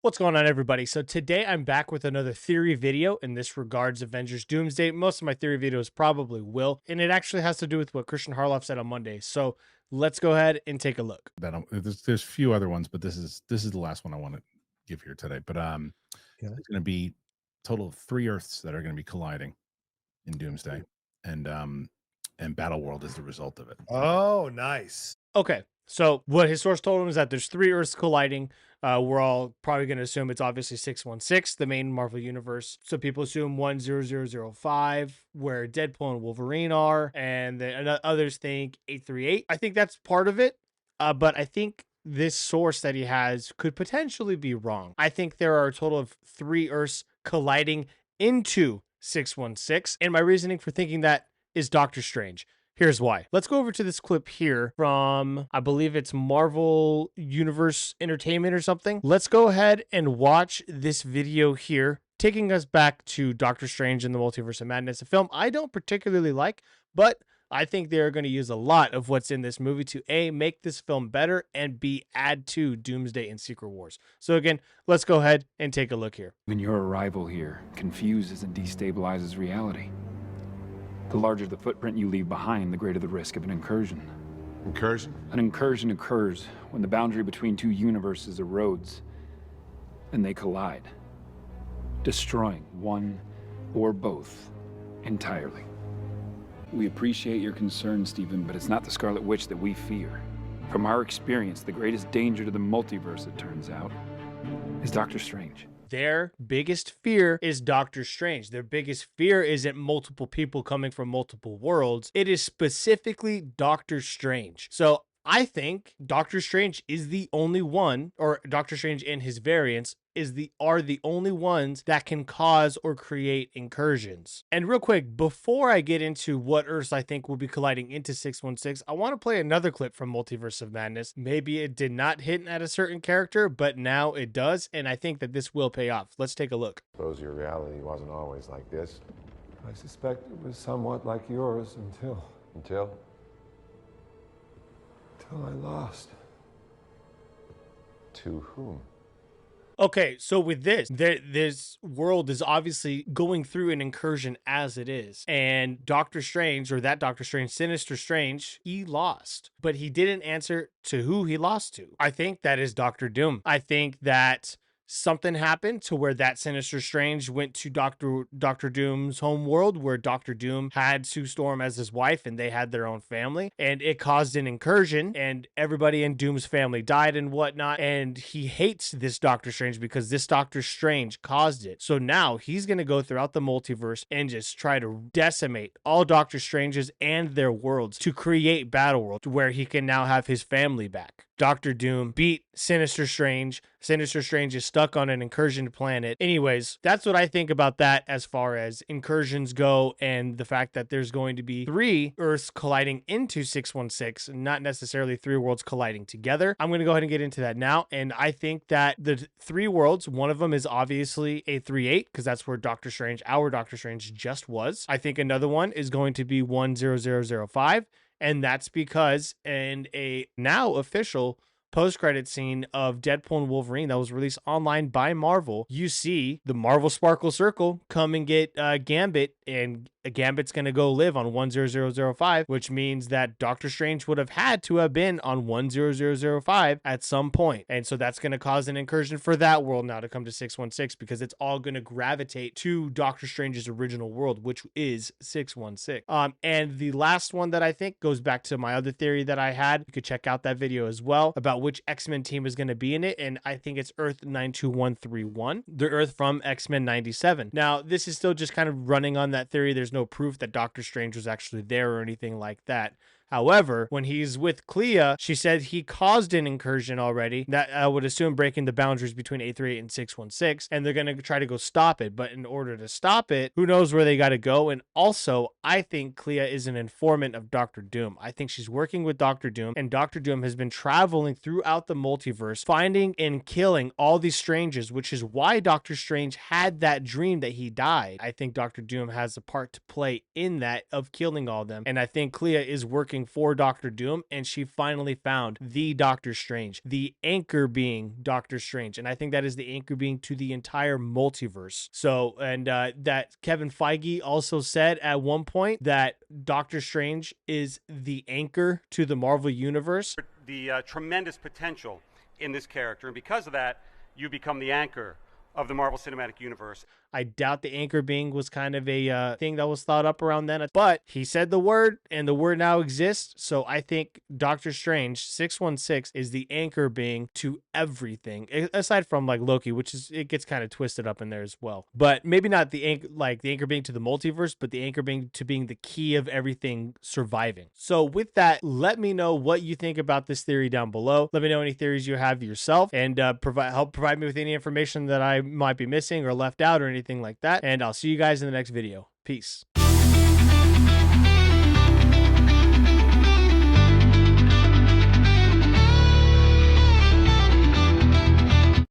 What's going on, everybody? So today I'm back with another theory video, and this regards Avengers Doomsday. Most of my theory videos probably will, and it actually has to do with what Kristian Harloff said on Monday. So let's go ahead and take a look. There's a few other ones, but this is the last one I want to give here today. But Okay. there's going to be a total of 3 Earths that are going to be colliding in Doomsday, Ooh. and Battle World is the result of it. Oh, nice. Okay, so what his source told him is that there's three Earths colliding. We're all probably going to assume it's obviously 616, the main Marvel universe. So people assume 10005, where Deadpool and Wolverine are, and then others think 838. I think that's part of it, but I think this source that he has could potentially be wrong. I think there are a total of three Earths colliding into 616, and my reasoning for thinking that is Doctor Strange. Here's why. Let's go over to this clip here from, I believe it's Marvel Universe Entertainment or something. Let's go ahead and watch this video here, taking us back to Doctor Strange and the Multiverse of Madness, a film I don't particularly like, but I think they're going to use a lot of what's in this movie to A, make this film better, and B, add to Doomsday and Secret Wars. So again, let's go ahead and take a look here. Even your arrival here confuses and destabilizes reality. The larger the footprint you leave behind, the greater the risk of an incursion. Incursion? An incursion occurs when the boundary between two universes erodes and they collide, destroying one or both entirely. We appreciate your concern, Stephen, but it's not the Scarlet Witch that we fear. From our experience, the greatest danger to the multiverse, it turns out, is Doctor Strange. Their biggest fear is Doctor Strange. Their biggest fear isn't multiple people coming from multiple worlds. It is specifically Doctor Strange. So I think Doctor Strange is the only one, or Doctor Strange and his variants are the only ones that can cause or create incursions. And real quick, before I get into what Earths I think will be colliding into 616, I want to play another clip from Multiverse of Madness. Maybe it did not hit at a certain character, but now it does, and I think that this will pay off. Let's take a look. Suppose your reality wasn't always like this. I suspect it was somewhat like yours until I lost. To whom? Okay, so with this world is obviously going through an incursion as it is. And Doctor Strange, or that Doctor Strange, Sinister Strange, he lost. But he didn't answer to who he lost to. I think that is Doctor Doom. I think that something happened to where that Sinister Strange went to Doctor Doom's home world, where Doctor Doom had Sue Storm as his wife and they had their own family, and it caused an incursion and everybody in Doom's family died and whatnot. And he hates this Doctor Strange because this Doctor Strange caused it. So now he's going to go throughout the multiverse and just try to decimate all Doctor Stranges and their worlds to create Battle World, where he can now have his family back. Doctor Doom beat Sinister Strange. Sinister Strange is stuck on an incursion planet. Anyways, that's what I think about that as far as incursions go, and the fact that there's going to be three Earths colliding into 616, not necessarily three worlds colliding together. I'm going to go ahead and get into that now, and I think that the three worlds, one of them is obviously a 3-8, because that's where our Doctor Strange just was. I think another one is going to be 10005. And that's because in a now official post-credit scene of Deadpool and Wolverine that was released online by Marvel, you see the Marvel Sparkle Circle come and get Gambit, and Gambit's going to go live on 10005, which means that Doctor Strange would have had to have been on 10005 at some point. And so that's going to cause an incursion for that world now to come to 616, because it's all going to gravitate to Doctor Strange's original world, which is 616. And the last one that I think goes back to my other theory that I had. You could check out that video as well about which X-Men team is going to be in it, and I think it's Earth 92131, the Earth from X-Men 97. Now, this is still just kind of running on that theory. There's no proof that Doctor Strange was actually there or anything like that. However, when he's with Clea, she said he caused an incursion already that I would assume breaking the boundaries between 838 and 616, and they're going to try to go stop it. But in order to stop it, who knows where they got to go? And also, I think Clea is an informant of Doctor Doom. I think she's working with Doctor Doom, and Doctor Doom has been traveling throughout the multiverse, finding and killing all these strangers, which is why Doctor Strange had that dream that he died. I think Doctor Doom has a part to play in that, of killing all of them, and I think Clea is working searching for Doctor Doom, and she finally found the Doctor Strange, the anchor being Doctor Strange. And I think that is the anchor being to the entire multiverse. So, and that Kevin Feige also said at one point that Doctor Strange is the anchor to the Marvel Universe. The tremendous potential in this character, and because of that, you become the anchor of the Marvel Cinematic Universe. I doubt the anchor being was kind of a thing that was thought up around then, but he said the word, and the word now exists. So I think Doctor Strange 616 is the anchor being to everything, aside from like Loki, which is, it gets kind of twisted up in there as well. But maybe not the anchor, like the anchor being to the multiverse, but the anchor being to being the key of everything surviving. So with that, let me know what you think about this theory down below. Let me know any theories you have yourself, and help provide me with any information that I might be missing or left out or anything like that. And I'll see you guys in the next video. Peace.